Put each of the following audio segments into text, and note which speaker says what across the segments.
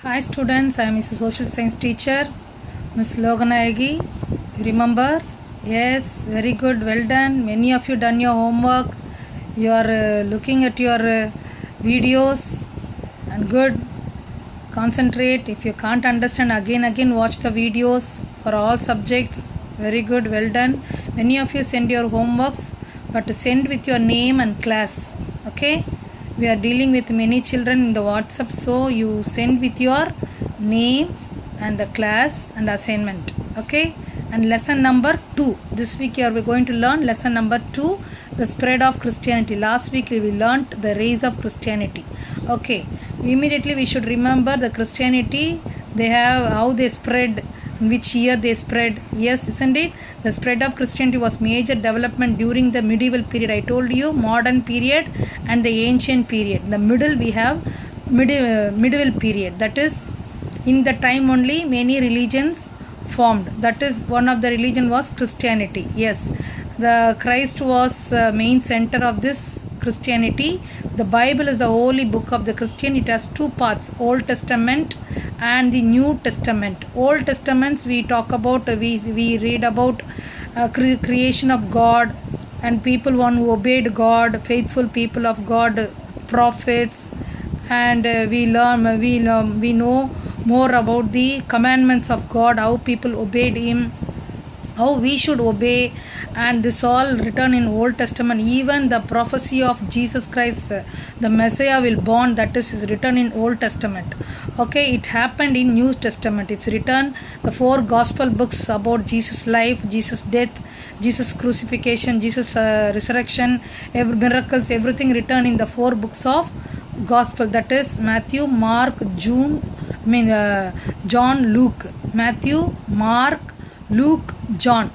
Speaker 1: Hi students, I am Mrs. Social Science teacher, Miss Loganayagi. Remember? Yes, very good, well done. Many of you done your homework. You are looking at your videos and good. Concentrate. If you can't understand, again watch the videos for all subjects. Very good, well done. Many of you send your homeworks, but send with your name and class. Okay? We are dealing with many children in the WhatsApp, so you send with your name and the class and assignment. Okay? And lesson number 2. This week we are going to learn lesson number 2, the spread of Christianity. Last week we learnt the rise of Christianity. Okay, immediately we should remember the Christianity, they have how they spread, in which year they spread. Yes, isn't it? The spread of Christianity was major development during the medieval period. I told you modern period and the ancient period. In the middle we have medieval period. That is, in the time only many religions formed. That is, one of the religion was Christianity. Yes, the Christ was main center of this Christianity. The Bible is the holy book of the Christian. It has two parts, Old Testament and the New Testament. Old Testaments we talk about, we read about creation of God and people one who obeyed God, faithful people of God, prophets, and we know more about the commandments of God, how people obeyed Him, how we should obey, and this all written in Old Testament. Even the prophecy of Jesus Christ, the Messiah will born, that is written in Old Testament. Okay, it happened in New Testament. It's written the 4 gospel books about Jesus' life, Jesus' death, Jesus' crucifixion, Jesus' resurrection, miracles, everything written in the 4 books of gospel. That is Matthew, Mark, John, Luke. Matthew, Mark, Luke, John.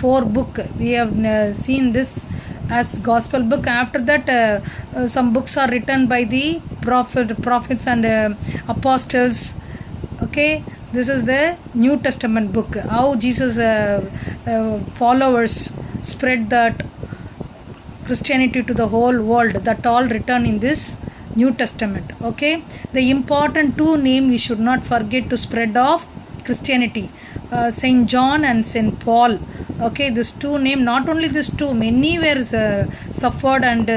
Speaker 1: 4 book. We have seen this as gospel book. After that, some books are written by the prophets and apostles. Okay, this is the New Testament book. How Jesus followers spread that Christianity to the whole world. That all written in this New Testament. Okay, the important 2 names we should not forget to spread of Christianity, Saint John and Saint Paul. Okay, these 2 names, not only these 2, many were suffered and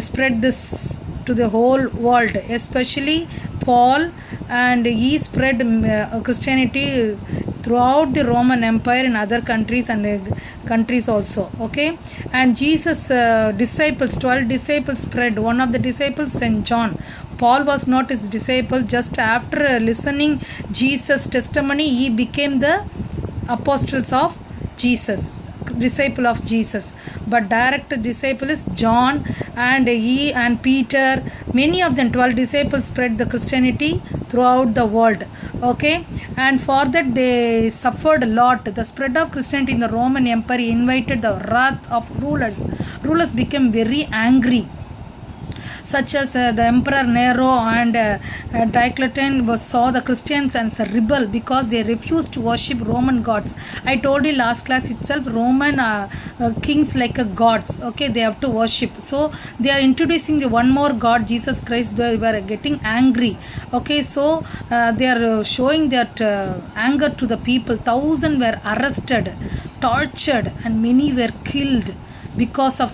Speaker 1: spread this to the whole world, especially Paul, and he spread Christianity throughout the Roman Empire in other countries and countries also. Okay, and Jesus disciples, 12 disciples spread. One of the disciples, Saint John. Paul was not his disciple. Just after listening Jesus' testimony, he became the apostles of Jesus, disciple of Jesus. But direct disciple is John, and he and Peter, many of them, 12 disciples spread the Christianity throughout the world. Okay, and for that they suffered a lot. The spread of Christianity in the Roman Empire invited the wrath of rulers. Rulers became very angry, such as the Emperor Nero and Diocletian saw the Christians as a rebel because they refused to worship Roman gods. I told you last class itself, Roman kings like gods. Okay, they have to worship. So they are introducing the one more God, Jesus Christ. They were getting angry. Okay, so they are showing that anger to the people. Thousands were arrested, tortured, and many were killed because of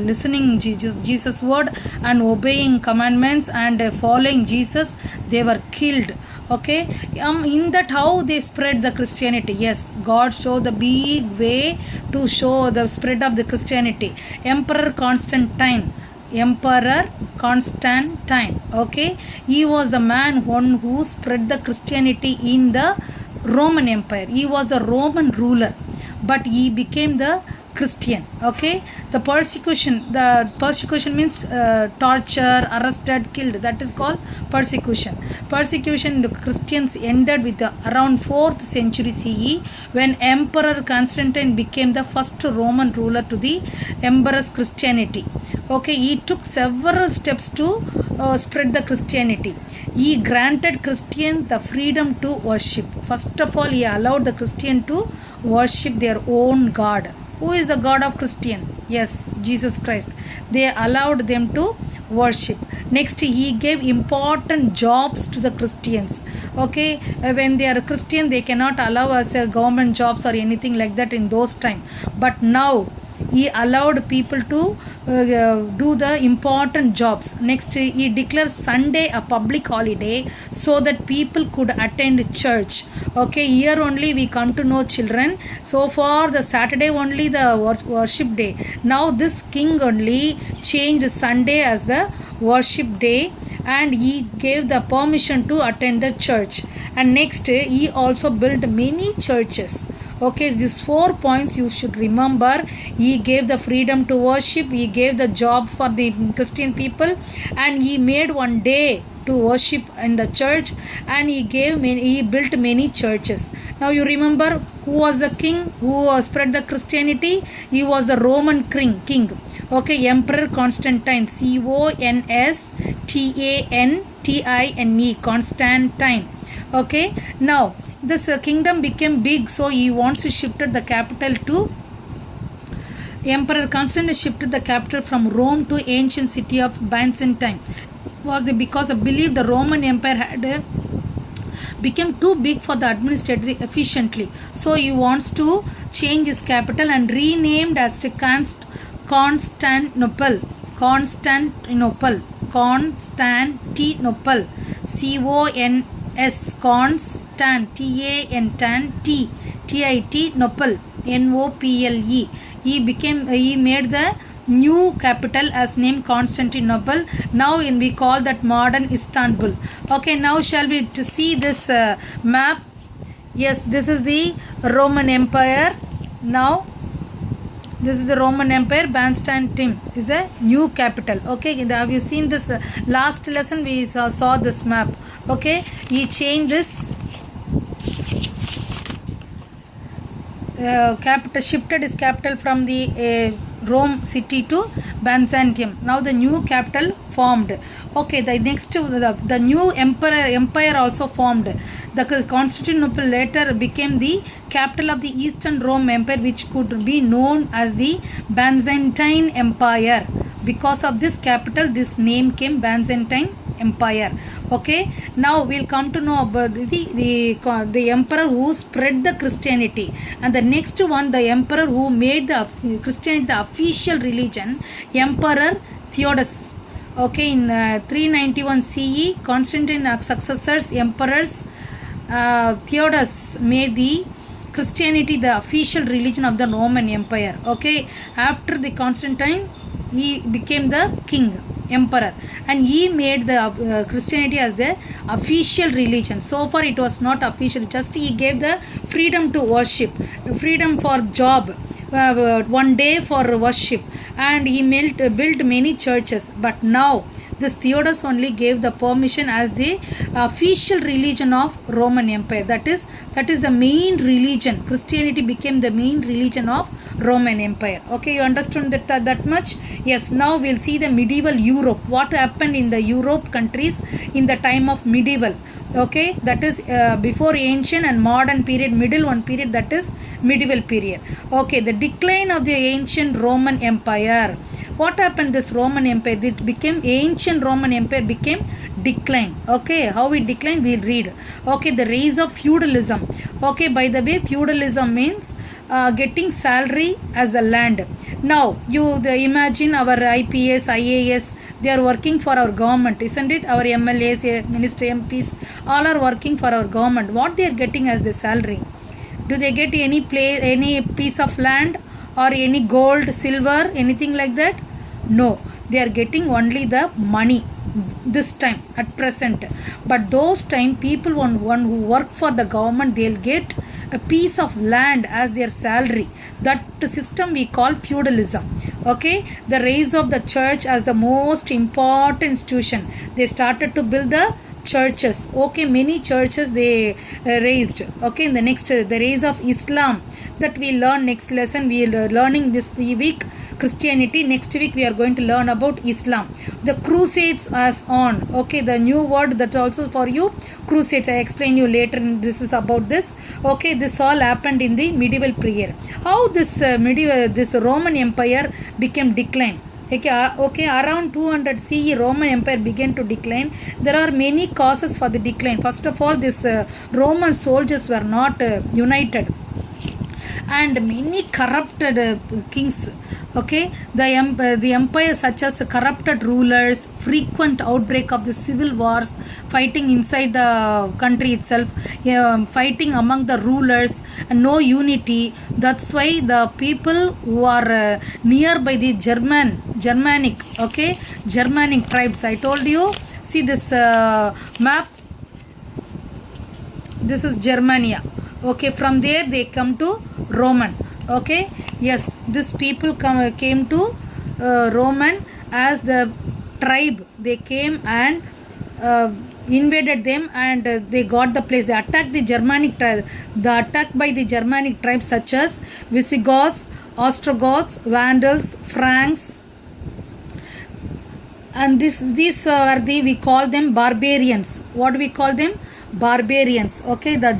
Speaker 1: listening Jesus' word and obeying commandments and following Jesus. They were killed. Okay, in that how they spread the Christianity. Yes, God showed the big way to show the spread of the Christianity. Emperor Constantine. Okay, he was the one who spread the Christianity in the Roman Empire. He was the Roman ruler, but he became the Christian. Okay, the persecution means torture, arrested, killed. That is called persecution. The Christians ended with around 4th century CE, when Emperor Constantine became the first Roman ruler to the embrace Christianity. Okay, he took several steps to spread the Christianity. He granted Christians the freedom to worship. First of all, he allowed the Christian to worship their own God. Who is the God of Christian? Yes, Jesus Christ. They allowed them to worship. Next, he gave important jobs to the Christians. Okay, when they are Christian, they cannot allow us government jobs or anything like that in those time. But now he allowed people to do the important jobs. Next, he declared Sunday a public holiday so that people could attend church. Okay, here only we come to know, children. So far the Saturday only the worship day. Now this king only changed Sunday as the worship day, and he gave the permission to attend the church. And next, he also built many churches. Okay, these 4 points you should remember. He gave the freedom to worship, he gave the job for the Christian people, and he made one day to worship in the church, and he built many churches. Now you remember who was the king who spread the Christianity? He was the Roman king. Okay, Emperor Constantine, Constantine, Constantine. Okay, now this kingdom became big, so he wants to shift the capital to Emperor Constantine shifted the capital from Rome to ancient city of Byzantine. Because the belief the Roman Empire had became too big for the administrative efficiently, so he wants to change his capital and renamed as to Constantinople. Constantinople. Constant, T-I-T, Nople, N-O-P-L-E. He made the new capital as name Constantinople. Now we call that modern Istanbul. Okay, now shall we see this map? Yes, this is the Roman Empire. Now this is the Roman Empire. Byzantium is a new capital. Okay, have you seen this? Last lesson we saw this map. Okay, he changed this capital, shifted his capital from the Rome city to Byzantium. Now the new capital formed. Okay, the next the new empire also formed. The Constantinople later became the capital of the Eastern Rome Empire, which could be known as the Byzantine Empire. Because of this capital, this name came Byzantine Empire. Okay, now we'll come to know about the emperor who spread the Christianity, and the next one, the emperor who made the Christianity the official religion, Emperor Theodosius. Okay, in 391 CE, Constantine's successors, emperors Theodosius made the Christianity the official religion of the Roman Empire. Okay, after the Constantine, he became the king, emperor, and he made the Christianity as the official religion. So far it was not official, just he gave the freedom to worship, freedom for job, one day for worship, and he built many churches. But now this Theodosius only gave the permission as the official religion of Roman Empire. That is the main religion. Christianity became the main religion of Roman Empire. Okay, you understand that much? Yes. Now we'll see the medieval Europe. What happened in the Europe countries in the time of medieval? Okay, that is before ancient and modern period, middle one period, that is medieval period. Okay, the decline of the ancient Roman Empire. What happened this Roman Empire? It became ancient Roman Empire became decline. Okay, how it declined we'll read. Okay, the rise of feudalism. Okay, by the way, feudalism means getting salary as a land. Now you imagine our IPS, IAS, they are working for our government, isn't it? Our MLAs, minister, MPs, all are working for our government. What they are getting as the salary? Do they get any piece of land or any gold, silver, anything like that? No, they are getting only the money this time at present. But those time people one who work for the government, they'll get a piece of land as their salary. That system we call feudalism. Okay, the rise of the church as the most important institution. They started to build the churches. Okay, many churches they raised. Okay, in the next the rise of Islam, that we learn next lesson. We are learning this week Christianity. Next week we are going to learn about Islam. The crusades as on. Okay, the new word that also for you, crusades. I explain you later. This is about this. Okay, this all happened in the medieval period. How this this Roman Empire became declined. Okay, around 200 CE, Roman Empire began to decline. There are many causes for the decline. First of all, this Roman soldiers were not united, and many corrupted kings. Okay, the empire, such as corrupted rulers, frequent outbreak of the civil wars, fighting inside the country itself, fighting among the rulers, and no unity. That's why the people who are nearby the Germanic, okay, Germanic tribes. I told you. See this map. This is Germania. Okay, from there they come to Roman. Okay, yes, this people came to Roman as the tribe. They came and invaded them, and they got the place. They attacked the Germanic tribe. The attack by the Germanic tribes such as Visigoths, Ostrogoths, Vandals, Franks, and these are we call them barbarians. What do we call them? Barbarians. Okay, the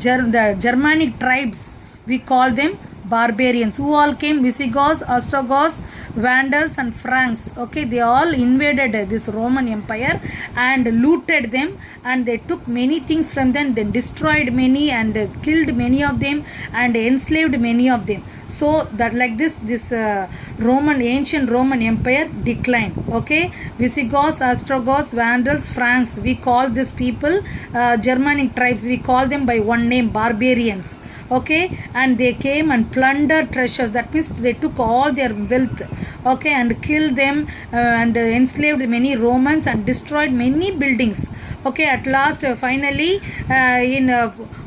Speaker 1: Germanic tribes, we call them barbarians. Who all came? Visigoths, Ostrogoths, Vandals, and Franks. Okay, they all invaded this Roman Empire and looted them, and they took many things from them, then destroyed many and killed many of them and enslaved many of them. So that like this ancient Roman Empire declined. Okay, Visigoths, Ostrogoths, Vandals, Franks, we call these people Germanic tribes. We call them by one name, barbarians. Okay, and they came and plundered treasures. That means they took all their wealth. Okay, and killed them and enslaved many Romans and destroyed many buildings. Okay, at last finally in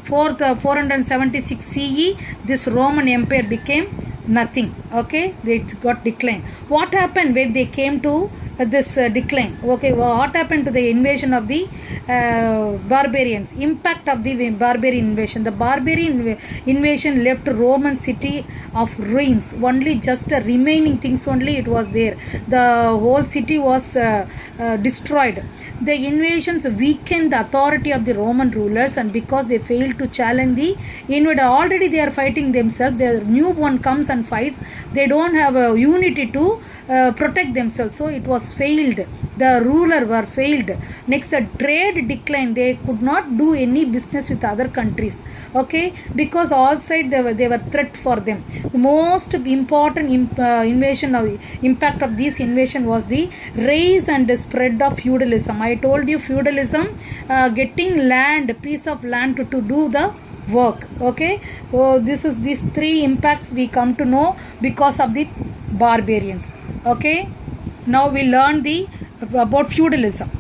Speaker 1: 476 CE, this Roman Empire became nothing. Okay, it got declined. What happened when they came to this decline? Okay, what happened to the invasion of the barbarians? Impact of the barbarian invasion. The barbarian invasion left Roman city of ruins. Only just remaining things only it was there. The whole city was destroyed. The invasions weakened the authority of the Roman rulers, and because they failed to challenge the invader, already they are fighting themselves. The new one comes and fights. They don't have a unity to protect themselves. So it was failed. The ruler were failed. Next, the trade declined. They could not do any business with other countries. Okay, because all side they were threat for them. The most important invasion of impact of this invasion was the rise and spread of feudalism. I told you feudalism, getting land, piece of land to do the work. Okay, so these three impacts we come to know because of the barbarians. Okay, now we learn about feudalism.